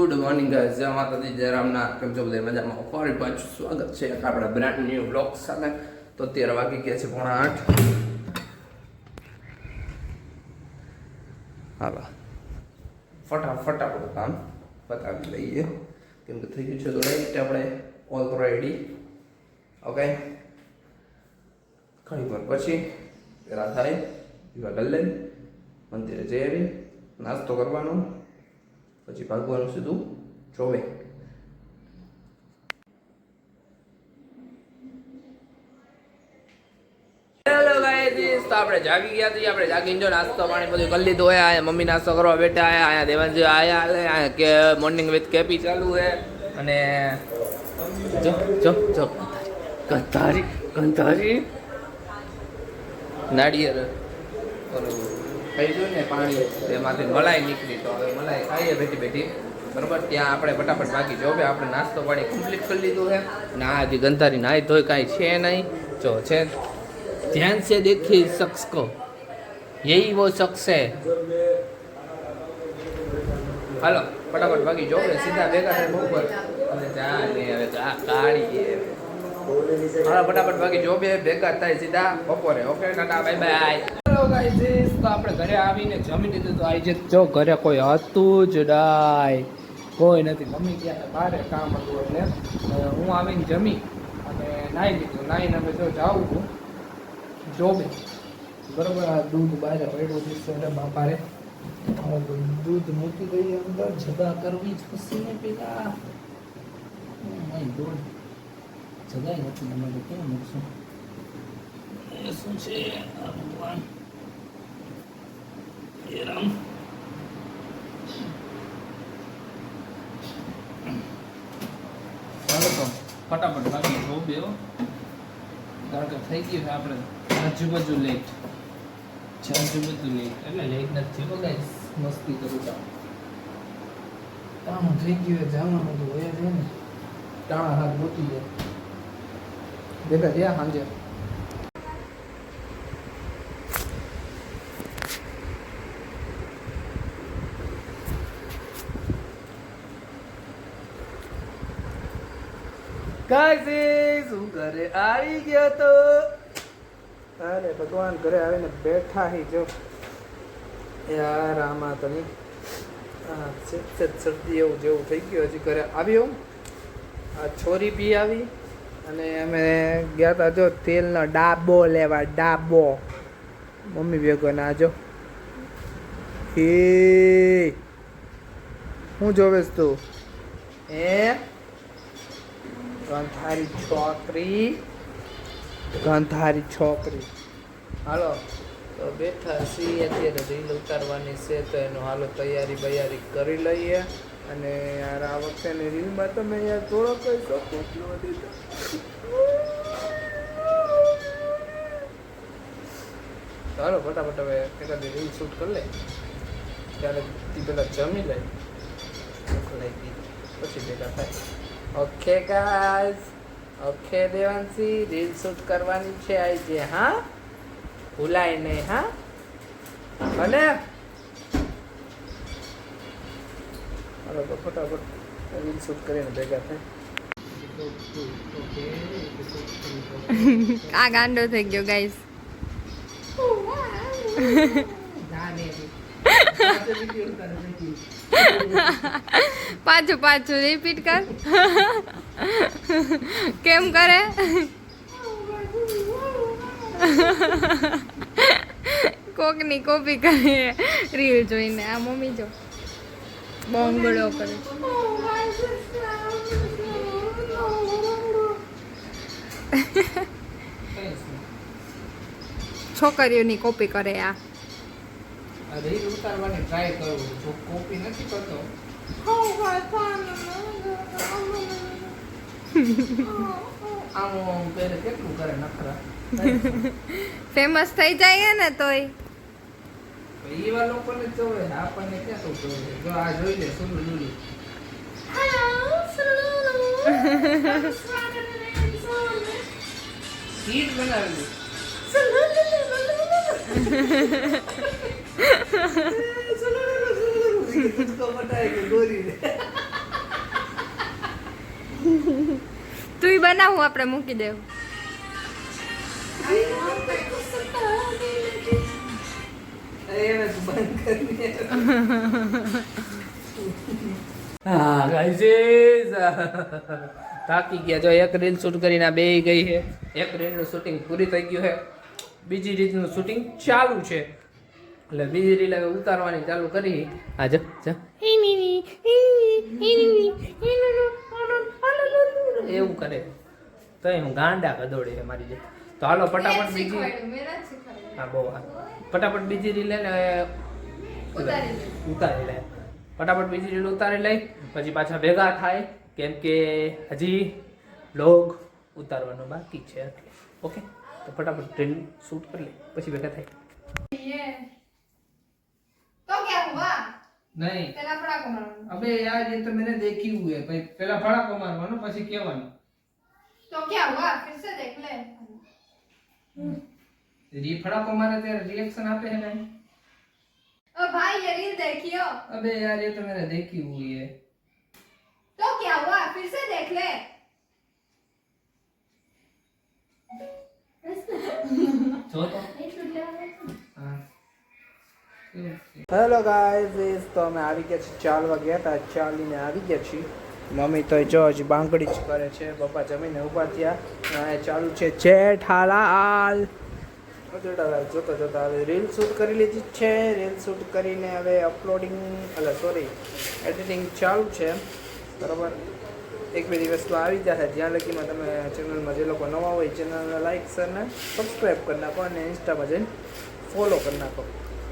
Good morning guys, જય માતાજી, જય રામના. કેમ છો બધા? મજામાં? ફરી પાછું સ્વાગત છે આપણા બ્રાન્ડ ન્યૂ બ્લોગ સાથે. તો અત્યારે વાગી ગયા છે 7:45. હાલો, ફટાફટ આપણું કામ પતાવી લઈએ, કેમ કે થઈ ગયું છે તો રાઈટ આપણે ઓલરેડી. ઓકે, ઘણી વાર પછી પેલા થાય દીવા કરી લઈ, મંદિરે જઈ આવી, નાસ્તો કરવાનો, પછી ભાગવાનું સીધું જોવે. હેલો ગાઈસ, તો આપણે જાગી ગયા છીએ. આપણે જાગીને જો નાસ્તો પાણી બધું કરી લીધું હોય. અહીંયા મમ્મી નાસ્તો કરવા બેઠા આયા, અહીંયા દેવાંજી આયા, અહીંયા કે મોર્નિંગ વિથ કેપી ચાલુ છે. અને જો જો જો કંધારી કંધારી નાળિયેર ઓલું થઈ ગયું ને પાણી, એમાંથી મલાઈ નીકળી. તો હવે મલાઈ ખાઈએ બેઠી બેઠી, બરોબર. ત્યાં આપણે ફટાફટ બાકી જો આપણે નાસ્તો પાણી કમ્પ્લીટ કરી લીધું છે. ના હજી ગંધારી નાહી ધોઈ કાંઈ છે નહીં. જો છે, ધ્યાન से देखिए शख्स को, यही वो शख्स है. હાલો ફટાફટ બાકી જો સીધા ભેગા થાય ઉપર અને ચા ને હવે ચા કાઢીએ. હાલો ફટાફટ બાકી જો ભેગા થાય સીધા બપોરે. Okay tata bye bye. Hello guys, તો આપણે ઘરે આવીને જમી લીધું. તો આજે જો ઘરે કોઈ હતું જ ડાય, કોઈ નથી. મમ્મી ગયા બહાર કામ હતું એટલે હું આવીને જમી અને નાહી લીધું. નાહીને હવે જો જાઉં છું જોબે, બરોબર. આ દૂધ બહાર પડ્યું છે બાપારે, દૂધ મૂકી દઈએ અંદર. જગા કરવી જ ખુશી ને પેલા દૂધ જગાઈ નથી તમારે કેમ મૂકશું? એ શું છે ભગવાન એ રામ. ચાલો તો ફટાફટ બાકી જોબે, કારણ કે થઈ ગયું છે આપણે આજુબાજુ લેટ છે. આજુબાજુ લેટ એટલે લેટ નથી ગાઈસ, મસ્તી કરું છું. કામ થઈ ગયું, જવાનું તો હોય છે ને, ટાણા હાથ ગોતી જાય ભેગા થયા સાંજે. ગાઈસ હું ઘરે આવી ગયો તો, અરે ભગવાન ઘરે આવીને બેઠા હી જો યાર. આમાં તો નહીં, શરદી એવું જેવું થઈ ગયું. હજી ઘરે આવ્યો, આ છોરી બી આવી અને અમે ગયા હતા જો તેલનો ડાબો લેવા. ડાબો મમ્મી ભેગો ના જો. એ હું જોવેશ તું? ગંધારી છોકરી, ગંધારી છોકરી. હાલો તો બેઠા છીએ, અત્યારે રીલ ઉતારવાની છે તો એનું હાલો તૈયારી બૈયારી કરી લઈએ. અને યાર આ વખતેની રીલમાં તમે યાર થોડો કઈ સપોર્ટ ન દીધો. ચાલો ફટાફટ હવે એકાદી રીલ શૂટ કરી લે, ત્યારે તે પેલા જમી લે, ભૂખ લાગી પછી ભેગા થાય. Okay guys, okay Devanshi, reel shoot કરવાની છે આજે. હા ભૂલાય નહીં, હા ભલે. હાલો તો ફટાફટ રીલ શૂટ કરીને ભેગા થાય. આ ગાંડો થઈ ગયો ગાઈસ. પાછું પાછું રિપીટ કર. કેમ કરે? કોકની કોપી કરે રીલ જોઈને. આ મમ્મી જો બોંગળો કરે. છોકરીઓની કોપી કરે આ. રીલ ઉતારવાની ટ્રાય કરું, જો કોપી નથી કરતો. આમ પહેલે કેટલું કરે નખરા. ફેમસ થઈ જાય ને તોય એવા લોકોને જોવે, આપણને ક્યાં તો જોવે. જો આ જોઈ લે સુલુ લુલુ. હીટ બનાવેલું. तुझको पता है कि गोरी है બનાવું આપણે મૂકી દેવું. હા ગાઈઝ થાકી ગયા. જો એક રીલ શૂટ કરીને બે ગઈ છે. એક રીલનું શૂટિંગ પૂરી થઈ ગયું છે, બીજી રીલનું શૂટિંગ ચાલુ છે. એટલે બીજી રીલ હવે ઉતારવાની ચાલુ કરી. હા જો એવું કરે તો હું ગાંડા ગદોડી છે મારી જે. તો હાલો ફટાફટ બીજી, હા બહુ ફટાફટ બીજી રીલ ને ઉતારી લે. ફટાફટ બીજી રીલ ઉતારી લઈ પછી પાછા ભેગા થાય, કેમ કે હજી લોગ ઉતારવાનો બાકી છે. ઓકે, તો ફટાફટ રીલ શૂટ કરી લે પછી ભેગા થાય. तो क्या हुआ? નહીં तेरा बड़ा कमाल. अबे यार ये तो मैंने देखी हुई है भाई. पहला फड़ाको मारવાનો પછી કહેવાનું. तो क्या हुआ? फिर से देख ले. રી ફડાકો મારે ત્યારે रिएक्शन આપે है नहीं. ओ भाई ये रील देखियो. अबे यार ये तो मैंने देखी हुई है. तो क्या हुआ? फिर से देख ले. જો તો હેલો ગાઈઝ, તો અમે આવી ગયા છીએ, ચાલવા ગયા હતા, ચાલીને આવી ગયા છીએ. મમ્મી તો જો હજી બાંગડી જ કરે છે, પપ્પા જમીને ઊભા થયા. અને ચાલુ છે જેઠાલાલ. જોતો જોતા હવે રીલ શૂટ કરી લીધી જ છે. રીલ શૂટ કરીને હવે અપલોડિંગ એડિટિંગ ચાલુ છે. બરાબર, એક બે દિવસમાં આવી જશે. જ્યાં લગીમાં તમે ચેનલમાં જે લોકો નવા હોય ચેનલને લાઈક શેર ને સબસ્ક્રાઈબ કરી નાખો અને ઇન્સ્ટામાં જઈને ફોલો કરી નાખો.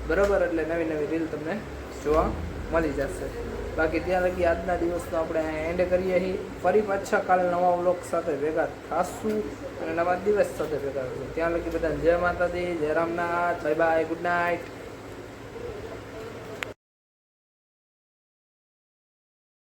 બરાબર, એટલે નવી નવી રીલ તમને જોવા મળી જશે. બાકી ત્યાં લગી આજના દિવસનો આપણે એન્ડ કરીએ છીએ. ફરી પાછા કાલે નવા વ્લોગ સાથે ભેગા થાશું અને નવા દિવસ સાથે ભેગા થશું. ત્યાં લગી બધા જય માતાજી, જય Ramnath, bye bye, good night.